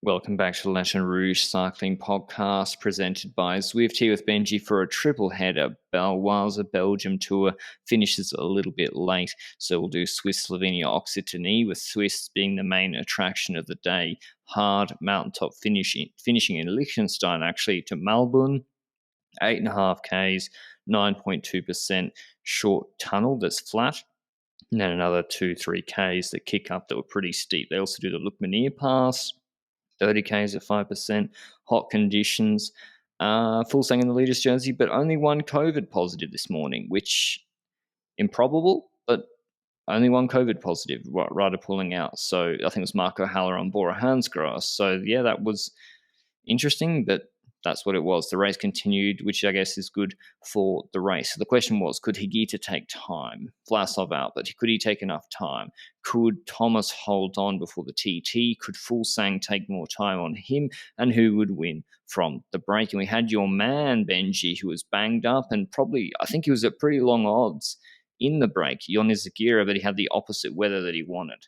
Welcome back to the Lanterne Rouge Cycling Podcast, presented by Zwift, here with Benji for a triple header. Whilst the Belgium Tour finishes a little bit late, so we'll do Swiss, Slovenia, Occitanie, with Swiss being the main attraction of the day. Hard mountaintop finishing in Liechtenstein, actually, to Melbourne. 8.5 Ks, 9.2% short tunnel that's flat. And then another 2-3 Ks that kick up that were pretty steep. They also do the Lukmanier Pass, 30 Ks at 5%, hot conditions, full sang in the leader's jersey, but only one COVID positive this morning, which improbable, but only one COVID positive, rider pulling out. So I think it was Marco Haller on Bora Hansgrohe. So yeah, that was interesting, but that's what it was. The race continued, which I guess is good for the race. So the question was, could Higuita take time? Vlasov out, but could he take enough time? Could Thomas hold on before the TT? Could Fuglsang take more time on him? And who would win from the break? And we had your man, Benji, who was banged up and probably, I think he was at pretty long odds in the break, Jonas Zagira, but he had the opposite weather that he wanted.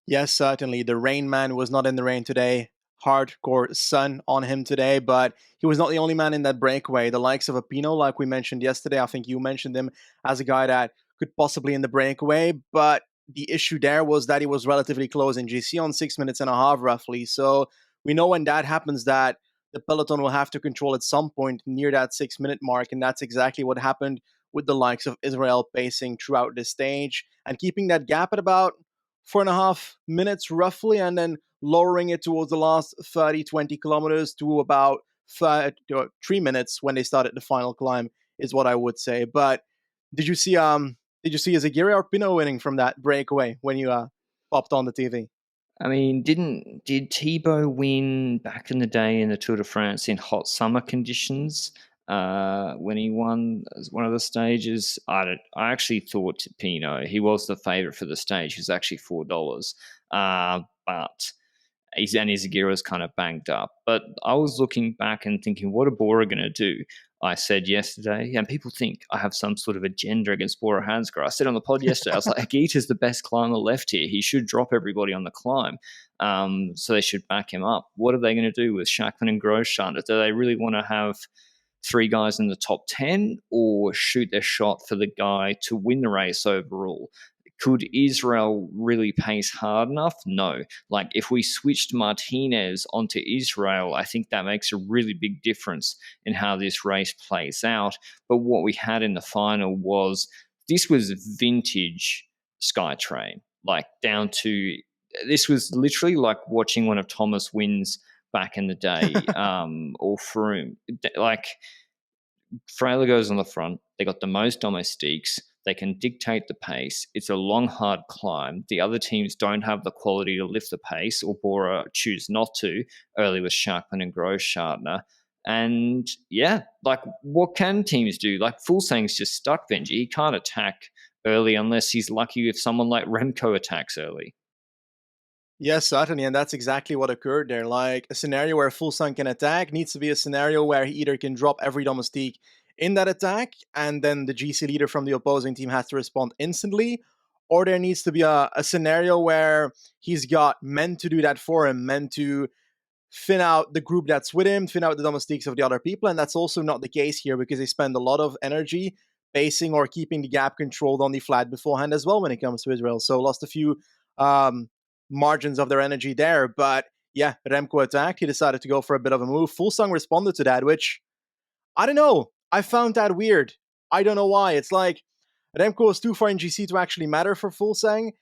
Yes, certainly. The rain man was not in the rain today. Hardcore sun on him today, but he was not the only man in that breakaway. The likes of a Pinot, like we mentioned yesterday, I think you mentioned him as a guy that could possibly in the breakaway, but the issue there was that he was relatively close in GC on 6 minutes and a half roughly. So we know when that happens that the peloton will have to control at some point near that 6 minute mark, and that's exactly what happened with the likes of Israel pacing throughout the stage and keeping that gap at about 4.5 minutes roughly, and then lowering it towards the last 20 kilometers to about 3 minutes when they started the final climb is what I would say. But did you see Zagiria or Pinot winning from that breakaway when you popped on the TV? I mean, did Thibaut win back in the day in the Tour de France in hot summer conditions when he won one of the stages? I actually thought Pinot. He was the favourite for the stage. He was actually $4, but his Zagira was kind of banged up. But I was looking back and thinking, what are Bora going to do? I said yesterday, and people think I have some sort of agenda against Bora Hansgrohe. I said on the pod yesterday, I was like, Higuita's the best climber left here. He should drop everybody on the climb. So they should back him up. What are they going to do with Schachmann and Grosjean? Do they really want to have three guys in the top 10 or shoot their shot for the guy to win the race overall? Could Israel really pace hard enough? No. Like, if we switched Martinez onto Israel, I think that makes a really big difference in how this race plays out. But what we had in the final was, this was vintage Skytrain. Like, down to, this was literally like watching one of Thomas wins back in the day, or Froome. Like, Frailer goes on the front. They got the most domestiques. They can dictate the pace. It's a long, hard climb. The other teams don't have the quality to lift the pace, or Bora choose not to, early with Schachmann and Grosjean. And yeah, like, what can teams do? Like, Fuglsang's just stuck, Benji. He can't attack early unless he's lucky if someone like Remco attacks early. Yes, certainly, and that's exactly what occurred there. Like, a scenario where Fuglsang can attack needs to be a scenario where he either can drop every domestique in that attack, and then the GC leader from the opposing team has to respond instantly, or there needs to be a scenario where he's got men to do that for him, men to thin out the group that's with him, thin out the domestiques of the other people, and that's also not the case here because they spend a lot of energy pacing or keeping the gap controlled on the flat beforehand as well when it comes to Israel. So lost a few margins of their energy there, but yeah, Remco attacked. He decided to go for a bit of a move. Fuglsang responded to that, which, I don't know, I found that weird. I don't know why. It's like Remco was too far in GC to actually matter for Fuglsang,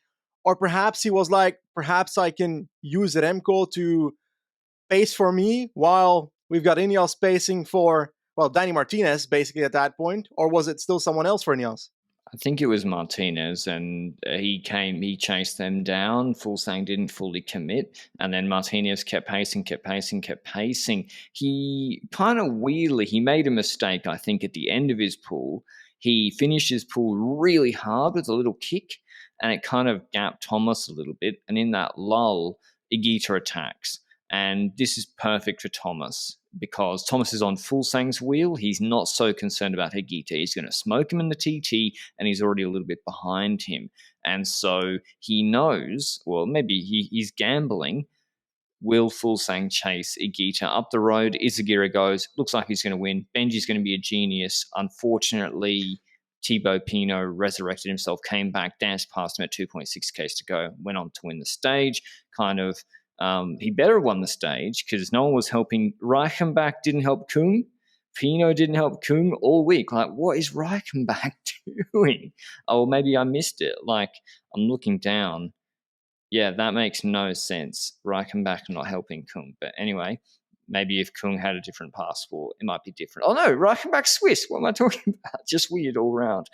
or perhaps he was like, perhaps I can use Remco to pace for me while we've got Ineos pacing for, well, Danny Martinez basically at that point, or was it still someone else for Ineos? I think it was Martinez, and he chased them down. Fuglsang didn't fully commit, and then Martinez kept pacing. He kind of weirdly, he made a mistake, I think, at the end of his pull. He finished his pull really hard with a little kick, and it kind of gapped Thomas a little bit, and in that lull, Higuita attacks. And this is perfect for Thomas because Thomas is on Fuglsang's wheel. He's not so concerned about Higuita. He's going to smoke him in the TT, and he's already a little bit behind him. And so he knows, well, maybe he's gambling Will Fulsang chase Igita up the road? Izagirre goes, looks like he's going to win. Benji's going to be a genius. Unfortunately, Thibaut Pinot resurrected himself, came back, danced past him at 2.6Ks to go, went on to win the stage. He better have won the stage because no one was helping. Reichenbach didn't help Kung. Pinot didn't help Kung all week. Like, what is Reichenbach doing? Oh, maybe I missed it. Like, I'm looking down. Yeah, that makes no sense. Reichenbach not helping Kung. But anyway, maybe if Kung had a different passport, it might be different. Oh no, Reichenbach's Swiss. What am I talking about? Just weird all around.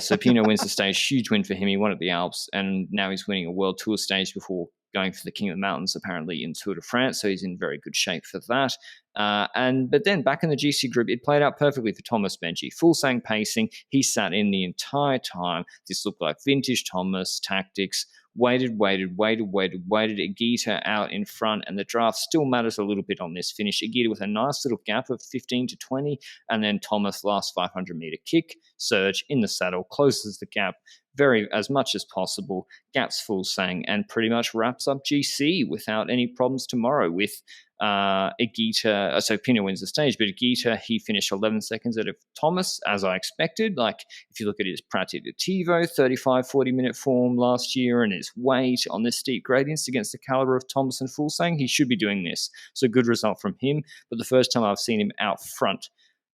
So Pinot wins the stage. Huge win for him. He won at the Alps, and now he's winning a World Tour stage before going for the King of the Mountains, apparently in Tour de France. So he's in very good shape for that. But then back in the GC group, it played out perfectly for Thomas Benji. Fulsang pacing. He sat in the entire time. This looked like vintage Thomas tactics. Waited. Igita out in front, and the draft still matters a little bit on this finish. Igita with a nice little gap of 15 to 20, and then Thomas last 500-meter kick, surge in the saddle, closes the gap very as much as possible, gaps Fulsang, and pretty much wraps up GC without any problems tomorrow with Igita. So Pinot wins the stage, but Igita, he finished 11 seconds ahead of Thomas, as I expected. Like, if you look at his Pratitativo 35-40-minute form last year and his weight on this steep gradients against the caliber of Thomas and Fulsang, he should be doing this. So good result from him, but the first time I've seen him out front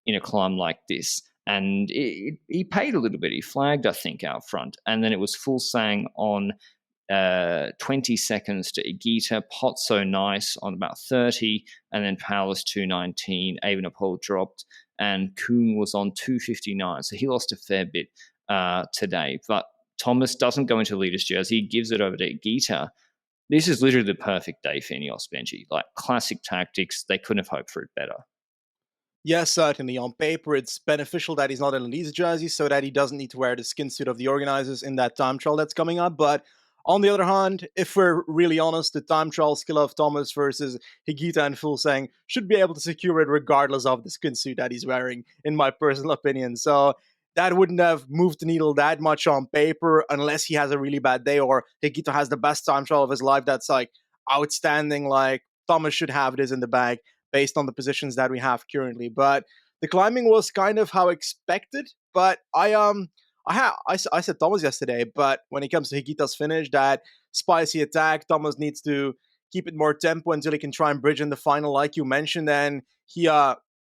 in a climb like this. And he paid a little bit. He flagged, I think, out front. And then it was Fulsang on 20 seconds to Igita, Pozzo nice on about 30, and then Powers 219, Evenepoel dropped, and Kuhn was on 259. So he lost a fair bit today. But Thomas doesn't go into leader's jersey. He gives it over to Igita. This is literally the perfect day for Ineos, Benji. Like, classic tactics. They couldn't have hoped for it better. Yes, certainly. On paper, it's beneficial that he's not in a Leeds jersey so that he doesn't need to wear the skin suit of the organizers in that time trial that's coming up. But on the other hand, if we're really honest, the time trial skill of Thomas versus Higita and Fulsang should be able to secure it regardless of the skin suit that he's wearing, in my personal opinion. So that wouldn't have moved the needle that much on paper unless he has a really bad day or Higita has the best time trial of his life that's like outstanding. Like, Thomas should have this in the bag based on the positions that we have currently. But the climbing was kind of how expected. But I said Thomas yesterday, but when it comes to Higita's finish, that spicy attack, Thomas needs to keep it more tempo until he can try and bridge in the final, like you mentioned. And he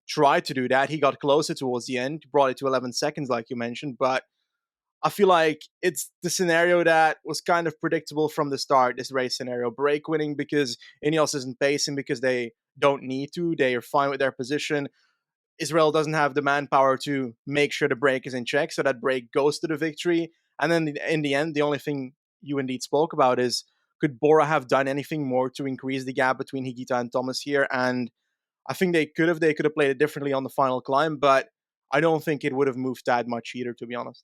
tried to do that. He got closer towards the end, brought it to 11 seconds, like you mentioned. But I feel like it's the scenario that was kind of predictable from the start, this race scenario. Break winning because Ineos isn't pacing because they don't need to. They are fine with their position. Israel doesn't have the manpower to make sure the break is in check, so that break goes to the victory. And then in the end, the only thing you indeed spoke about is, could Bora have done anything more to increase the gap between Higita and Thomas here? And I think they could have. They could have played it differently on the final climb, but I don't think it would have moved that much either, to be honest.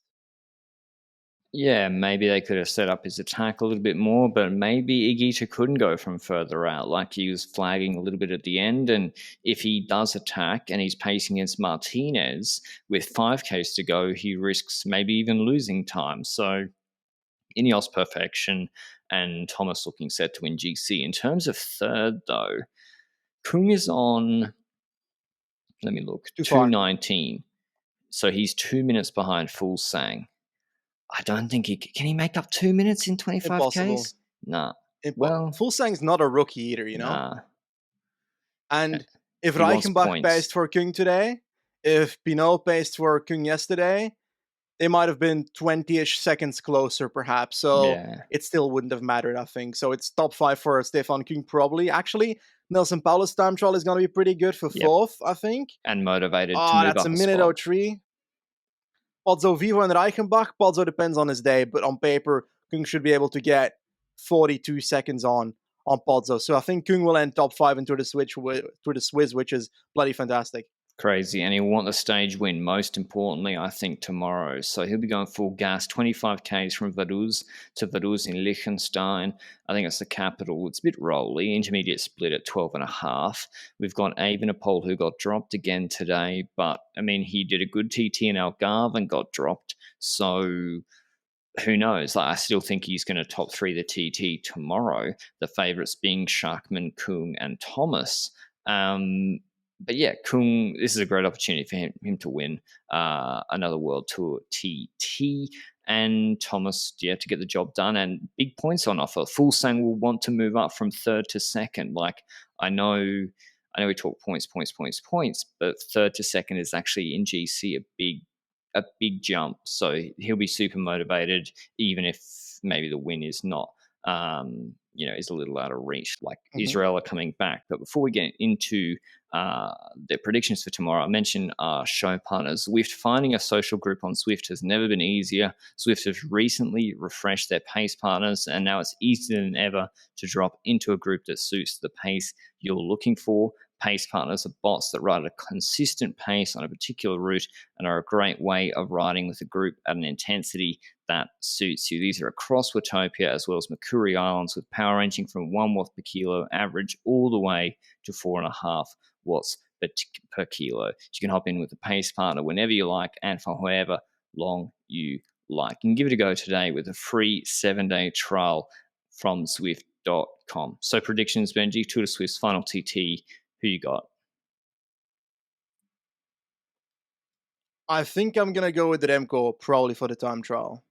Yeah, maybe they could have set up his attack a little bit more, but maybe Igita couldn't go from further out. Like, he was flagging a little bit at the end, and if he does attack and he's pacing against Martinez with 5Ks to go, he risks maybe even losing time. So Ineos perfection and Thomas looking set to win GC. In terms of third, though, Kung is on, let me look, 219. So he's 2 minutes behind Fulsang. I don't think can he make up 2 minutes in 25Ks? Nah. Well, Fulsang's not a rookie either, you know? Nah. And if Reichenbach paced for Kung today, if Pinot paced for Kung yesterday, they might have been 20-ish seconds closer, perhaps. So it still wouldn't have mattered, I think. So it's top 5 for Stefan Kung, probably. Actually, Nelson Paulus' time trial is going to be pretty good for 4th, I think. And motivated to move that's up a minute 03. Pozzo, Vivo, and Reichenbach. Pozzo depends on his day, but on paper, Kung should be able to get 42 seconds on Pozzo. So I think Kung will end top 5 into the Swiss, which is bloody fantastic. Crazy, and he'll want the stage win, most importantly, I think, tomorrow. So he'll be going full gas, 25Ks from Vaduz to Vaduz in Liechtenstein. I think it's the capital. It's a bit rolly. Intermediate split at 12.5. We've got Evenepoel, who got dropped again today, but, I mean, he did a good TT in Algarve and got dropped. So who knows? Like, I still think he's going to top three the TT tomorrow. The favourites being Schachmann, Kung, and Thomas. But yeah, Kung, this is a great opportunity for him to win another World Tour TT. And Thomas, to get the job done, and big points on offer. Fuglsang will want to move up from third to second. Like, I know we talk points, but third to second is actually in GC a big jump. So he'll be super motivated, even if maybe the win is not, is a little out of reach. Like Israel are coming back. But before we get into their predictions for tomorrow, I mentioned our show partners. Zwift. Finding a social group on Zwift has never been easier. Zwift has recently refreshed their pace partners, and now it's easier than ever to drop into a group that suits the pace you're looking for. Pace partners are bots that ride at a consistent pace on a particular route and are a great way of riding with a group at an intensity that suits you. These are across Watopia as well as Makuri Islands, with power ranging from 1 watt per kilo average all the way to 4.5 watts per kilo. You can hop in with a pace partner whenever you like and for however long you like. You can give it a go today with a free 7-day trial from Zwift.com. So predictions, Benji, Tour de Suisse, final TT, who you got? I think I'm going to go with Remco probably for the time trial.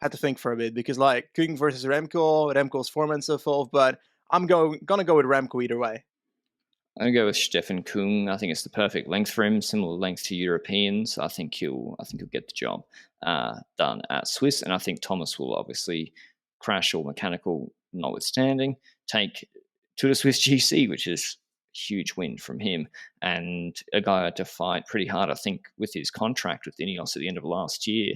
Had to think for a bit because like Kung versus Remco's form and so forth, but I'm going to go with Remco either way. I'm going to go with Stefan Kung. I think it's the perfect length for him, similar length to Europeans. I think he'll get the job done at Swiss, and I think Thomas will obviously crash or mechanical notwithstanding, take Tour de Suisse GC, which is a huge win from him, and a guy who had to fight pretty hard, I think, with his contract with Ineos at the end of last year.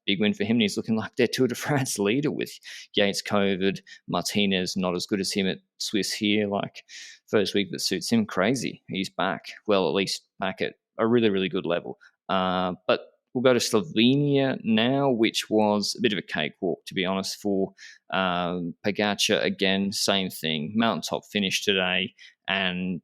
Big win for him. And he's looking like their Tour de France leader with Yates COVID, Martinez not as good as him at Swiss here. Like, first week that suits him, crazy. He's back. Well, at least back at a really, really good level. But we'll go to Slovenia now, which was a bit of a cakewalk, to be honest, for Pogačar. Again, same thing. Mountaintop finish today, and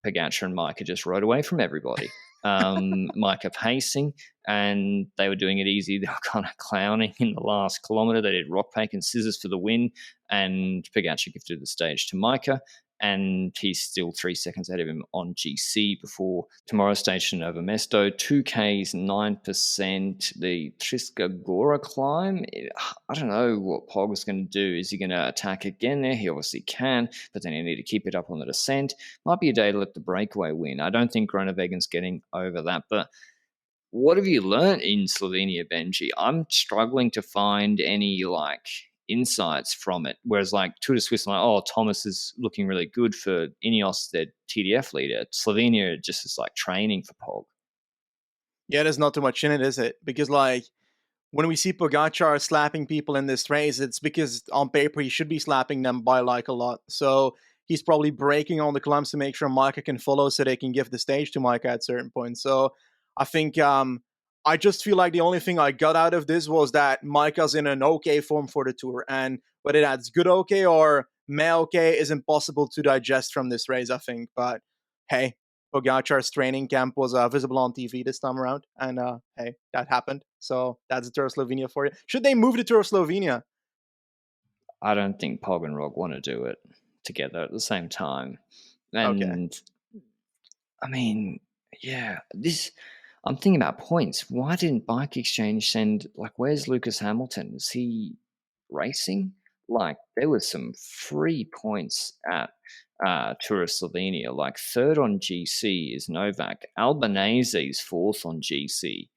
Pogačar and Micah just rode away from everybody. Micah pacing, and they were doing it easy. They were kind of clowning in the last kilometre. They did rock, paper, and scissors for the win, and Pogačar gifted the stage to Micah, and he's still 3 seconds ahead of him on GC before tomorrow's station over Mesto. 2Ks, 9%. The Triska Gora climb, I don't know what Pog is going to do. Is he going to attack again there? He obviously can, but then he need to keep it up on the descent. Might be a day to let the breakaway win. I don't think Groeneweggen's getting over that, but what have you learnt in Slovenia, Benji? I'm struggling to find any insights from it. Whereas Tour de Suisse, Thomas is looking really good for Ineos, their TDF leader. Slovenia just is training for Pog. Yeah, there's not too much in it, is it? Because when we see Pogačar slapping people in this race, it's because on paper he should be slapping them by a lot. So he's probably breaking on the climbs to make sure Micah can follow so they can give the stage to Micah at certain points. So I think I just feel like the only thing I got out of this was that Micah's in an okay form for the Tour. And whether that's good okay or meh okay is impossible to digest from this race, I think. But hey, Pogačar's training camp was visible on TV this time around. And hey, that happened. So that's the Tour of Slovenia for you. Should they move the Tour of Slovenia? I don't think Pog and Rog want to do it together at the same time. And okay. I mean, yeah, I'm thinking about points. Why didn't Bike Exchange send, where's Lucas Hamilton? Is he racing? There was some free points at Tour of Slovenia. Third on GC is Novak. Albanese is fourth on GC.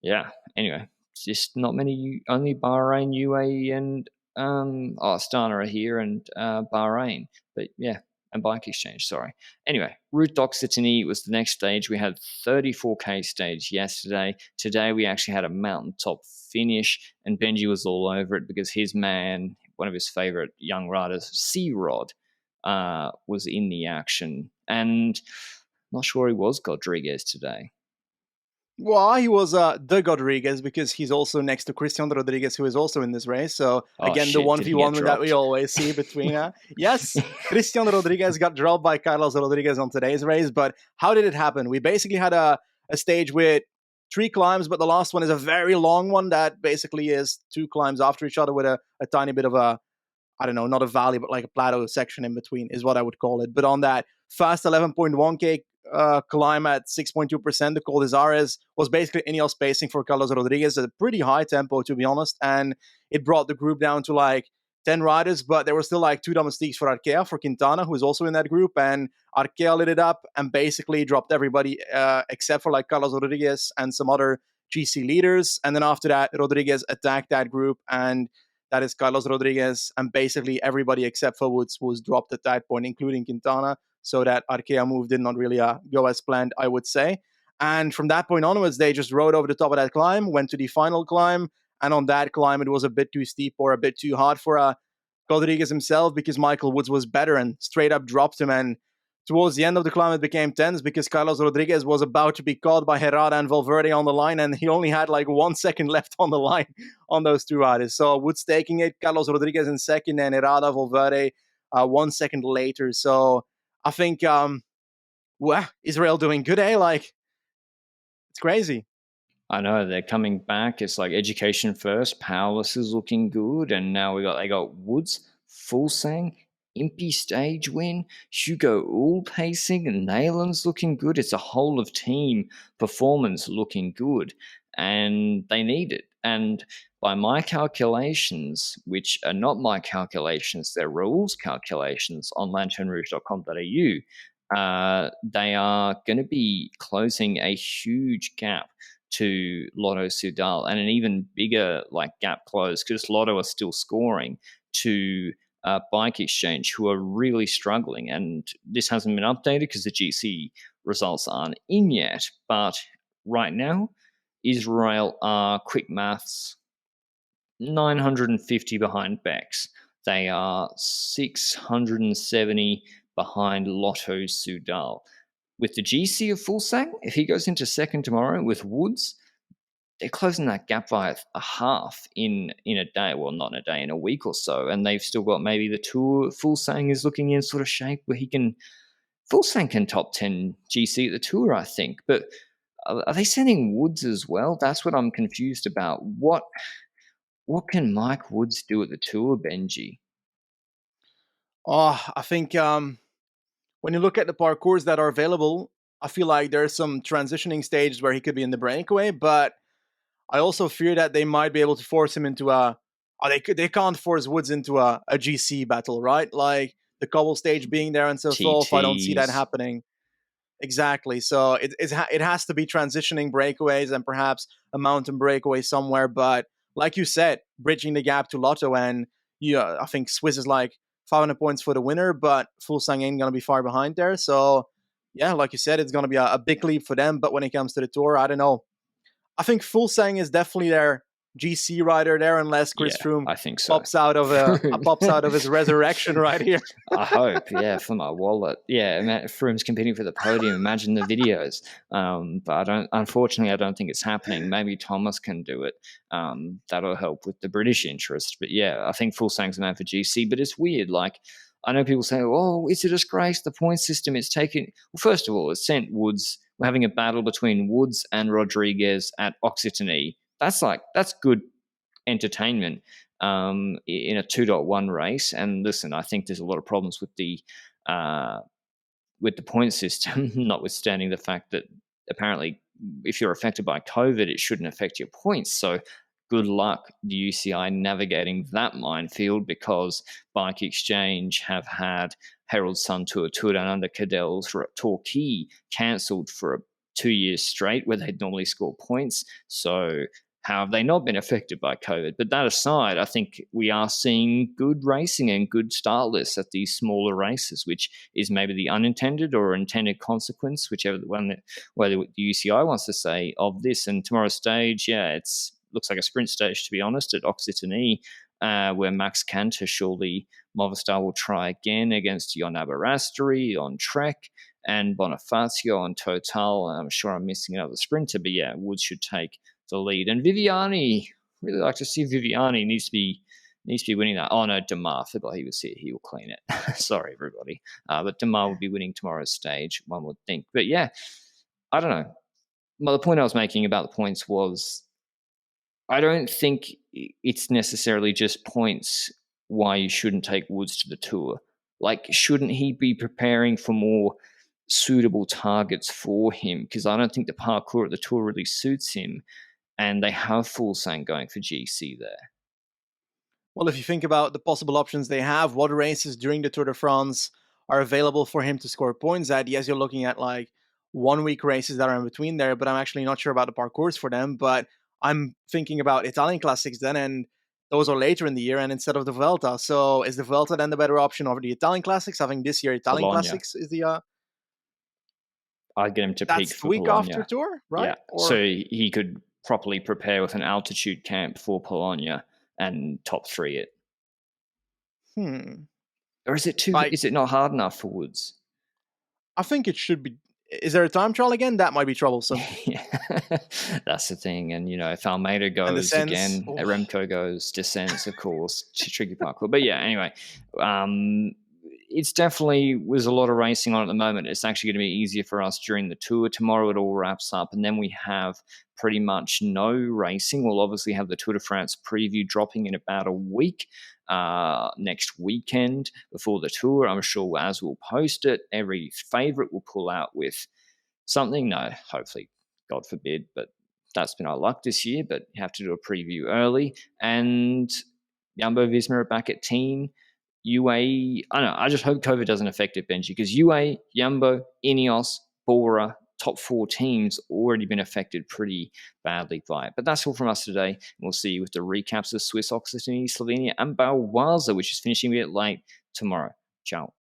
Yeah. Anyway, just not many. Only Bahrain, UAE, and Astana are here, and Bahrain. But yeah. And Bike Exchange, sorry. Anyway, Route d'Occitanie was the next stage. We had 34K stage yesterday. Today we actually had a mountaintop finish, and Benji was all over it because his man, one of his favorite young riders, C-Rod, was in the action. And I'm not sure he was Rodriguez today. Well, he was the Rodriguez because he's also next to Christian Rodriguez, who is also in this race. So, again, the 1v1 that we always see between... yes, Christian Rodriguez got dropped by Carlos Rodriguez on today's race, but how did it happen? We basically had a stage with three climbs, but the last one is a very long one that basically is two climbs after each other with a tiny bit of a, I don't know, not a valley, but like a plateau section in between is what I would call it. But on that fast 11.1K climb at 6.2%, the Col des Ares was basically Ineos spacing for Carlos Rodriguez at a pretty high tempo, to be honest. And it brought the group down to like 10 riders, but there were still like two domestiques for Arkea, for Quintana, who's also in that group. And Arkea lit it up and basically dropped everybody except for like Carlos Rodriguez and some other GC leaders. And then after that, Rodriguez attacked that group, and that is Carlos Rodriguez, and basically everybody except for Woods was dropped at that point, including Quintana. So that Arkea move did not really go as planned, I would say. And from that point onwards, they just rode over the top of that climb, went to the final climb, and on that climb, it was a bit too steep or a bit too hard for Rodriguez himself, because Michael Woods was better and straight up dropped him. And towards the end of the climb, it became tense because Carlos Rodriguez was about to be caught by Herrada and Valverde on the line, and he only had like 1 second left on the line on those two riders. So Woods taking it, Carlos Rodriguez in second, and Herrada, Valverde 1 second later. So I think, well, Israel doing good, eh? Like, it's crazy. I know they're coming back. It's like education first. Powerless is looking good, and now they got Woods, Fulsang, Impy stage win, Hugo Ull pacing, and Nayland's looking good. It's a whole of team performance looking good, and they need it. And by my calculations, which are not my calculations, they're rules calculations on lanternerouge.com.au, they are going to be closing a huge gap to Lotto Soudal, and an even bigger like gap close because Lotto are still scoring to Bike Exchange, who are really struggling. And this hasn't been updated because the GC results aren't in yet. But right now, Israel are, quick maths, 950 behind Bex. They are 670 behind Lotto Soudal. With the GC of Fulsang, if he goes into second tomorrow with Woods, they're closing that gap by a half in a day. Well, not in a day, in a week or so. And they've still got maybe the Tour. Fulsang is looking in sort of shape where Fulsang can top 10 GC at the Tour, I think. But are they sending Woods as well? That's what I'm confused about. What can Mike Woods do at the Tour, Benji? Oh, I think when you look at the parcours that are available, I feel like there's some transitioning stages where he could be in the breakaway, but I also fear that they might be able to force him into they can't force Woods into a GC battle, right? Like the cobble stage being there and so forth. I don't see that TTs. happening. Exactly. So it has to be transitioning breakaways and perhaps a mountain breakaway somewhere. But like you said, bridging the gap to Lotto, and I think Swiss is like 500 points for the winner, but Fulsang ain't gonna be far behind there. So yeah, like you said, it's gonna be a big leap for them. But when it comes to the Tour, I don't know. I think Fulsang is definitely their GC rider there, unless Chris Froome I think so. pops out of his resurrection right here. I hope, yeah, for my wallet. Yeah, Froome's competing for the podium. Imagine the videos. But unfortunately, I don't think it's happening. Maybe Thomas can do it. That'll help with the British interest. But yeah, I think Fulsang's a man for GC. But it's weird. Like, I know people say, oh, it's a disgrace. The point system it's taking. Well, first of all, it's sent Woods. We're having a battle between Woods and Rodriguez at Occitanie. That's good entertainment in a 2.1 race. And listen, I think there's a lot of problems with the point system, notwithstanding the fact that apparently if you're affected by COVID, it shouldn't affect your points. So good luck, the UCI, navigating that minefield, because Bike Exchange have had Herald Sun Tour, Tour Down Under, Cadell's Torquay cancelled for 2 years straight where they'd normally score points. So how have they not been affected by COVID? But that aside, I think we are seeing good racing and good start lists at these smaller races, which is maybe the unintended or intended consequence, whichever one whether the UCI wants to say of this. And tomorrow's stage, it's looks like a sprint stage, to be honest, at Occitanie, where Max Canter, surely Movistar will try again against Jon Aberasturi on Trek and Bonifacio on Total. I'm sure I'm missing another sprinter, but yeah, Woods should take the lead. And Viviani, really like to see Viviani, needs to be winning that. Oh no, Demar, forgot he was here. He will clean it. Sorry, everybody. But Demar will be winning tomorrow's stage, one would think. But yeah, I don't know. Well, the point I was making about the points was I don't think it's necessarily just points why you shouldn't take Woods to the Tour. Like, shouldn't he be preparing for more suitable targets for him? Because I don't think the parkour at the Tour really suits him, and they have Fuglsang going for GC there. Well, if you think about the possible options they have, what races during the Tour de France are available for him to score points at? Yes, you're looking at like 1 week races that are in between there, but I'm actually not sure about the parcours for them. But I'm thinking about Italian classics then, and those are later in the year and instead of the Vuelta. So is the Vuelta then the better option over the Italian classics? I think this year Italian Bologna. classics is the I'd get him to peak that's the for week Bologna. after Tour, Yeah, right? so Or he could properly prepare with an altitude camp for Bologna and top three it. Or is it too? like Is it not hard enough for Woods? I think it should be. Is there a time trial again? That might be troublesome. Yeah, that's the thing. And if Almeida And the goes sense, again, Remco goes, descents, of course, tricky parkour. But yeah, anyway, it's definitely was a lot of racing on at the moment. It's actually going to be easier for us during the Tour. Tomorrow it all wraps up, and then we have pretty much no racing. We'll obviously have the Tour de France preview dropping in about a week. Next weekend before the Tour, I'm sure as we'll post it, every favorite will pull out with something. No, hopefully, God forbid, but that's been our luck this year. But you have to do a preview early. And Jumbo Visma are back at team. UAE, I don't know, I just hope COVID doesn't affect it, Benji, because UAE, Jumbo, Ineos, Bora, top four teams already been affected pretty badly by it. But that's all from us today. We'll see you with the recaps of Swiss, Occitanie, Slovenia, and Bauwasa, which is finishing a bit late tomorrow. Ciao.